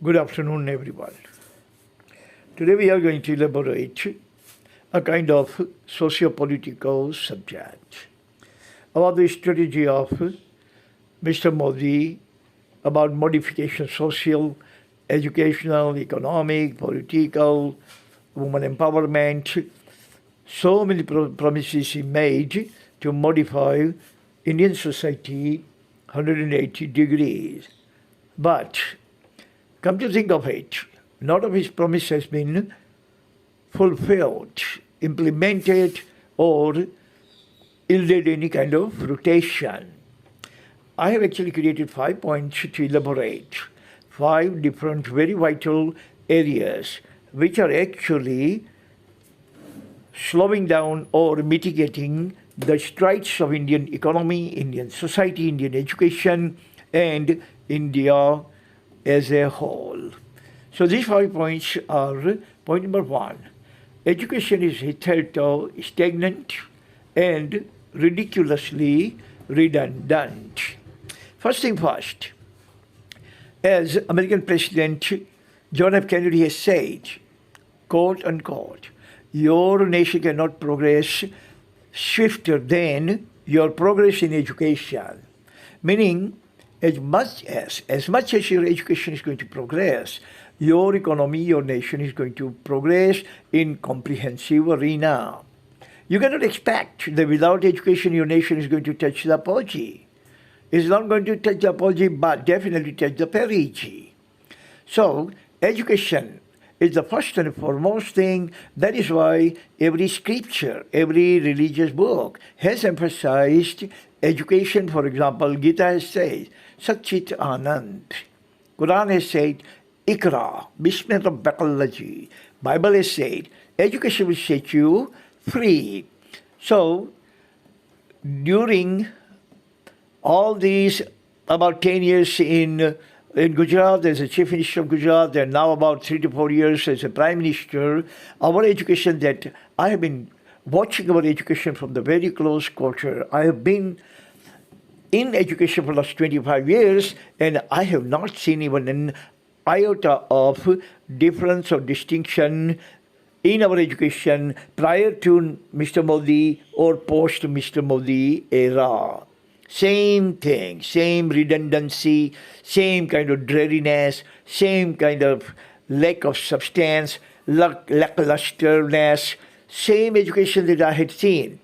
Good afternoon, everyone. Today we are going to elaborate a kind of socio-political subject about the strategy of Mr. Modi about modification social, educational, economic, political, women empowerment. So many promises he made to modify Indian society 180 degrees. But come to think of it, none of his promise has been fulfilled, implemented, or yielded any kind of rotation. I have actually created 5 points to elaborate 5 different very vital areas which are actually slowing down or mitigating the strides of Indian economy, Indian society, Indian education, and India as a whole. So these 5 points are: point number one, education is hitherto stagnant and ridiculously redundant. First thing first, as American President John F. Kennedy has said, quote unquote, your nation cannot progress swifter than your progress in education. Meaning, as much as your education is going to progress, your economy, your nation is going to progress in comprehensive arena. You cannot expect that without education your nation is going to touch the apogee. It's not going to touch the apogee, but definitely touch the perigee. So, education is the first and foremost thing. That is why every scripture, every religious book has emphasized education. For example, Gita has said, Satchit Anand. Quran has said, Ikra, Bismillah Rabbakallaji. Bible has said, education will set you free. So, during all these about 10 years in Gujarat, as a chief minister of Gujarat, and now about 3 to 4 years as a prime minister, our education that I have been watching our education from the very close quarter. I have been in education for the last 25 years, and I have not seen even an iota of difference or distinction in our education prior to Mr. Modi or post Mr. Modi era. Same thing, same redundancy, same kind of dreariness, same kind of lack of substance, lacklusterness, same education that I had seen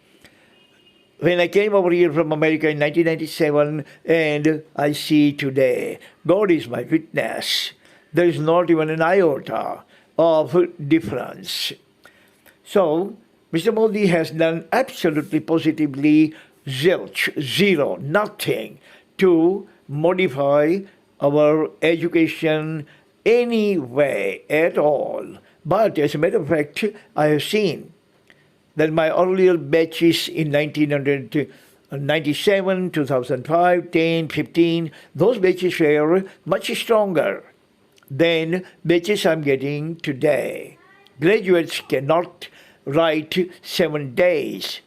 when I came over here from America in 1997, and I see today. God is my witness. There is not even an iota of difference. So, Mr. Modi has done absolutely positively zilch, zero, nothing to modify our education any way at all. But as a matter of fact, I have seen that my earlier batches in 1997, 2005, 10, 15, those batches were much stronger than batches I'm getting today. Graduates cannot write 7 days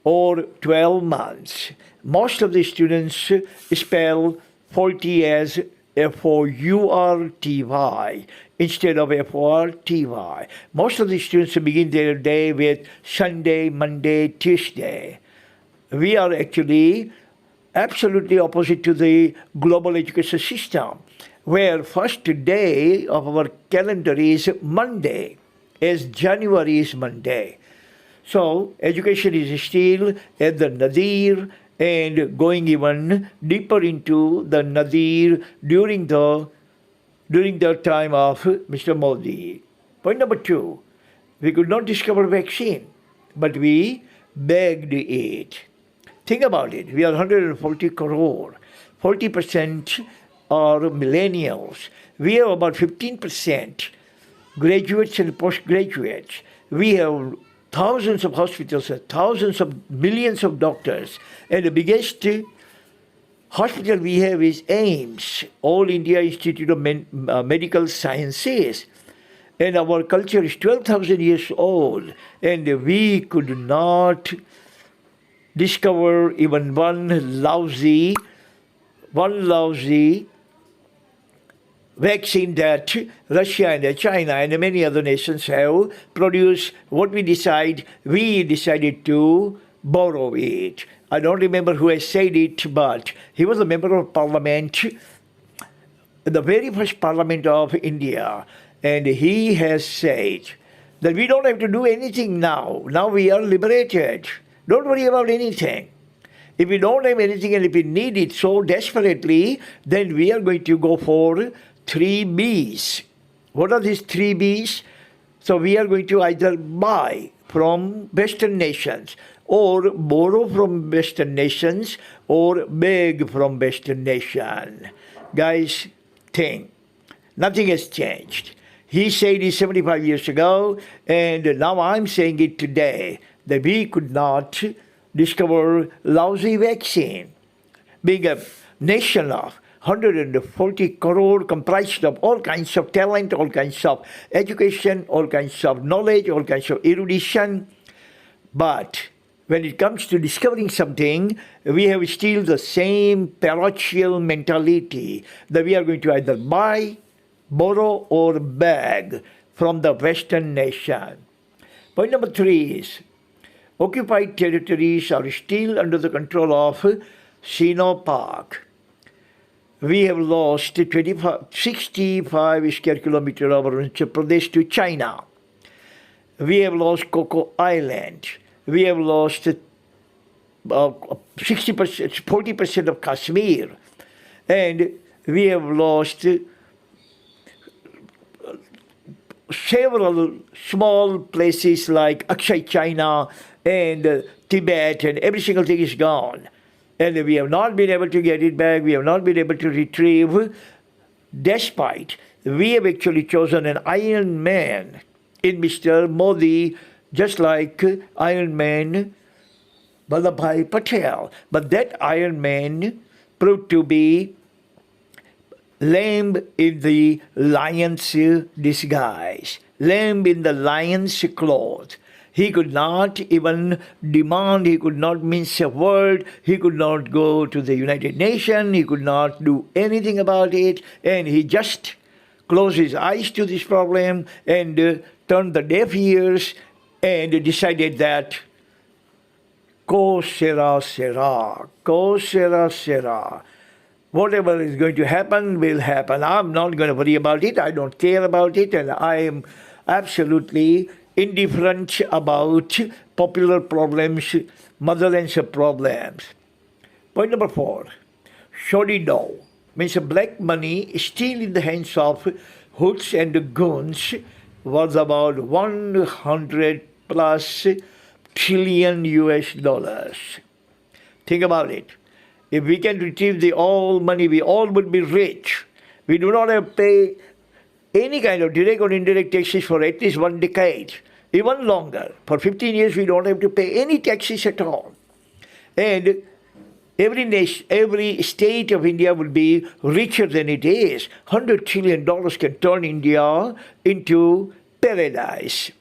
or 12 months. Most of the students spell faulty as F-O-U-R-T-Y instead of F-O-R-T-Y. Most of the students begin their day with Sunday, Monday, Tuesday. We are actually absolutely opposite to the global education system, where first day of our calendar is Monday, as January is Monday. So education is still at the nadir and going even deeper into the nadir during the time of Mr. Modi. Point number two, we could not discover vaccine, but we begged it. Think about it. We are 140 crore. 40% are millennials. We have about 15% graduates and postgraduates. We have thousands of hospitals, thousands of millions of doctors, and the biggest hospital we have is AIIMS, All India Institute of Medical Sciences. And our culture is 12,000 years old, and we could not discover even one lousy vaccine that Russia and China and many other nations have produced, what we decided to borrow it. I don't remember who has said it, but he was a member of parliament, the very first parliament of India, and he has said that we don't have to do anything now. Now we are liberated. Don't worry about anything. If we don't have anything and if we need it so desperately, then we are going to go for 3Bs. What are these 3Bs? So we are going to either buy from Western nations or borrow from Western nations or beg from Western nations. Guys, think. Nothing has changed. He said it 75 years ago, and now I'm saying it today, that we could not discover lousy vaccine. Being a nation of 140 crore comprised of all kinds of talent, all kinds of education, all kinds of knowledge, all kinds of erudition. But when it comes to discovering something, we have still the same parochial mentality that we are going to either buy, borrow, or beg from the Western nation. Point number 3 is, occupied territories are still under the control of Sinopark. We have lost 65 square kilometers of Arunachal Pradesh to China. We have lost Coco Island. We have lost 60%, 40% of Kashmir. And we have lost several small places like Akshay China and Tibet, and every single thing is gone. And we have not been able to get it back. We have not been able to retrieve, despite we have actually chosen an Iron Man in Mr. Modi, just like Iron Man Vallabhbhai Patel. But that Iron Man proved to be lamb in the lion's disguise, lamb in the lion's cloth. He could not even demand, he could not mince a word, he could not go to the United Nations, he could not do anything about it, and he just closed his eyes to this problem and turned the deaf ears and decided that ko sera sera, ko sera sera. Whatever is going to happen will happen. I'm not going to worry about it. I don't care about it, and I am absolutely indifferent about popular problems, motherland's problems. Point number 4, shoddy dough, means black money still in the hands of hoods and goons, was about 100 plus trillion US dollars. Think about it. If we can retrieve the all money, we all would be rich. We do not have to pay any kind of direct or indirect taxes for at least 1 decade, even longer. For 15 years, we don't have to pay any taxes at all. And every nation, every state of India will be richer than it is. $100 trillion can turn India into paradise.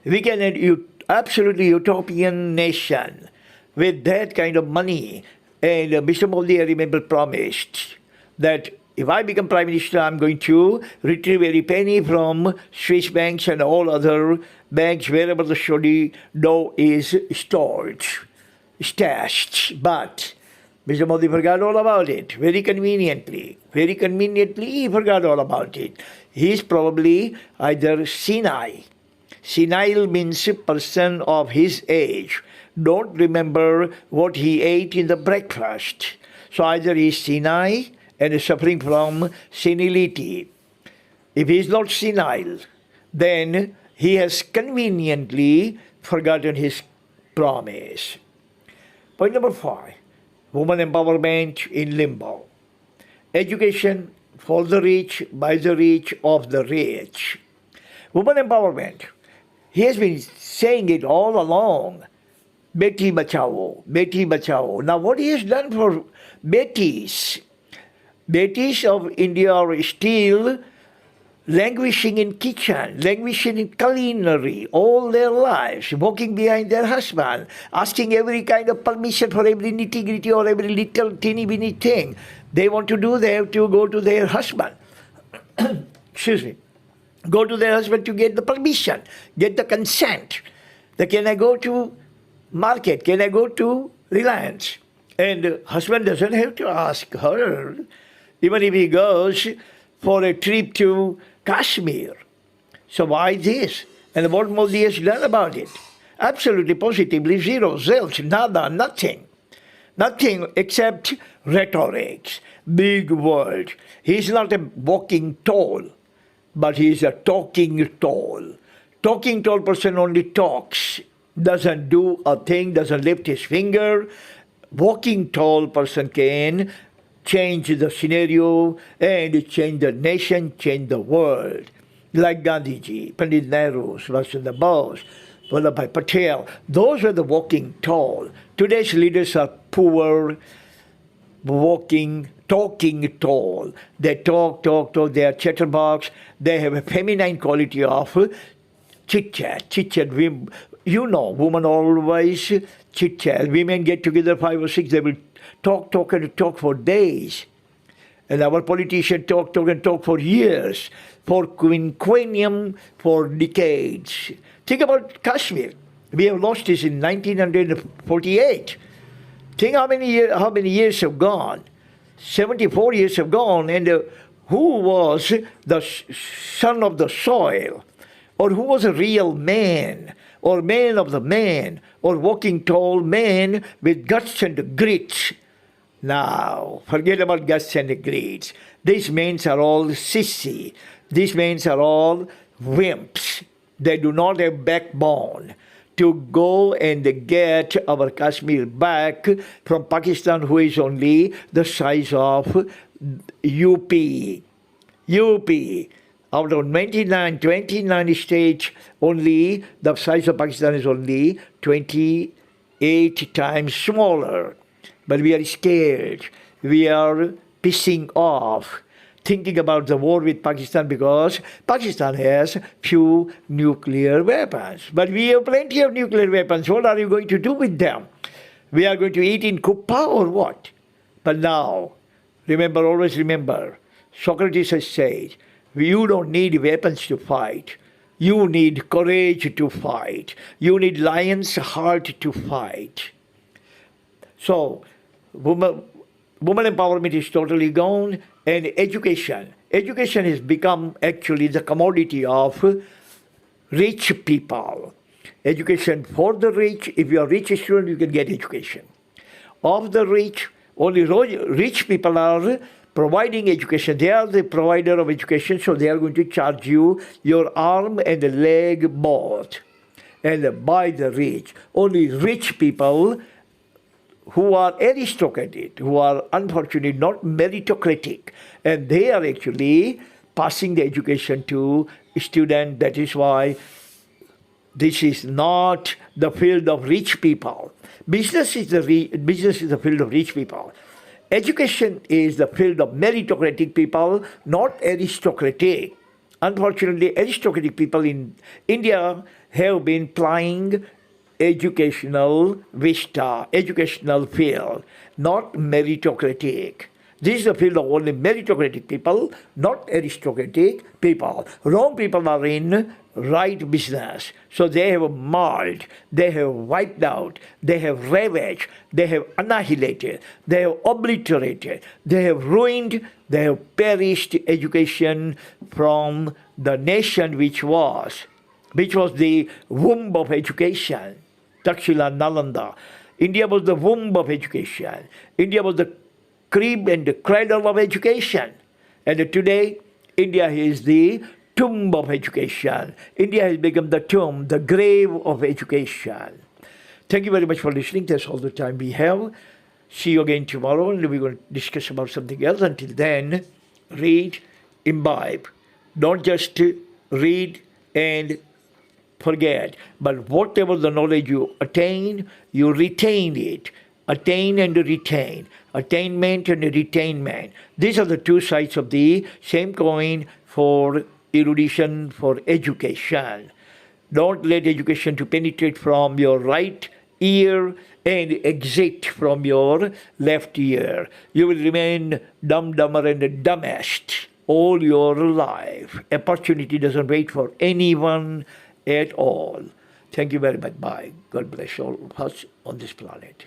We can have an absolutely utopian nation with that kind of money. And Mr. Modi, I remember, promised that if I become Prime Minister, I'm going to retrieve every penny from Swiss banks and all other banks wherever the shoddy dough is stored, stashed. But Mr. Modi forgot all about it, very conveniently. Very conveniently, he forgot all about it. He's probably either senile. Senile means a person of his age. Don't remember what he ate in the breakfast. So either he's senile and is suffering from senility. If he is not senile, then he has conveniently forgotten his promise. Point number 5, woman empowerment in limbo. Education for the rich, by the rich, of the rich. Woman empowerment. He has been saying it all along. Beti Bachao, Beti Bachao. Now what he has done for Betis of India are still languishing in kitchen, languishing in culinary all their lives, walking behind their husband, asking every kind of permission for every nitty-gritty or every little teeny-weeny thing they want to do. They have to go to their husband. go to their husband to get the permission, get the consent. That can I go to market? Can I go to Reliance? And husband doesn't have to ask her, even if he goes for a trip to Kashmir. So why this? And what Modi has done about it? Absolutely, positively zero, zilch, nada, nothing. Nothing except rhetorics, big words. He's not a walking toll, but he's a talking toll. Talking toll person only talks, doesn't do a thing, doesn't lift his finger. Walking tall person can change the scenario and change the nation, change the world. Like Gandhiji, Pandit Nehru, Subhash Chandra Bose, Vallabhbhai Patel. Those were the walking tall. Today's leaders are poor, walking, talking tall. They talk. They are chatterbox. They have a feminine quality of chit-chat. You know, women always chit-chat. Women get together 5 or 6, they will talk for days. And our politicians talk for years, for quinquennium, for decades. Think about Kashmir. We have lost this in 1948. Think how many years have gone. 74 years have gone, and who was the son of the soil? Or who was a real man? Or man of the man? Or walking tall man with guts and grit? Now, forget about guts and grits. These men are all sissy. These men are all wimps. They do not have backbone to go and get our Kashmir back from Pakistan, who is only the size of UP. Out of 29 states, only the size of Pakistan is only 28 times smaller. But we are scared. We are pissing off, thinking about the war with Pakistan because Pakistan has few nuclear weapons. But we have plenty of nuclear weapons. What are you going to do with them? We are going to eat in kuppa or what? But now, always remember, Socrates has said, you don't need weapons to fight. You need courage to fight. You need lion's heart to fight. So, woman empowerment is totally gone, and education. Education has become actually the commodity of rich people. Education for the rich. If you are a rich student, you can get education. Of the rich, only rich people are providing education. They are the provider of education, so they are going to charge you your arm and the leg both. And by the rich, only rich people who are aristocratic, who are unfortunately not meritocratic, and they are actually passing the education to students. That is why this is not the field of rich people. Business is the field of rich people. Education is the field of meritocratic people, not aristocratic. Unfortunately, aristocratic people in India have been plying educational vista, educational field, not meritocratic. This is the field of only meritocratic people, not aristocratic people. Wrong people are in right business. So they have mauled, they have wiped out, they have ravaged, they have annihilated, they have obliterated, they have ruined, they have perished education from the nation which was the womb of education. Takshila, Nalanda. India was the womb of education. India was the crib and the cradle of education. And today, India is the tomb of education. India has become the tomb, the grave of education. Thank you very much for listening. That's all the time we have. See you again tomorrow, and we're going to discuss about something else. Until then, read, imbibe. Don't just read and forget, but whatever the knowledge you attain, you retain it. Attain and retain. Attainment and retainment. These are the two sides of the same coin for erudition, for education. Don't let education to penetrate from your right ear and exit from your left ear. You will remain dumb, dumber, and dumbest. all your life. Opportunity doesn't wait for anyone at all. Thank you very much. Bye. God bless all of us on this planet.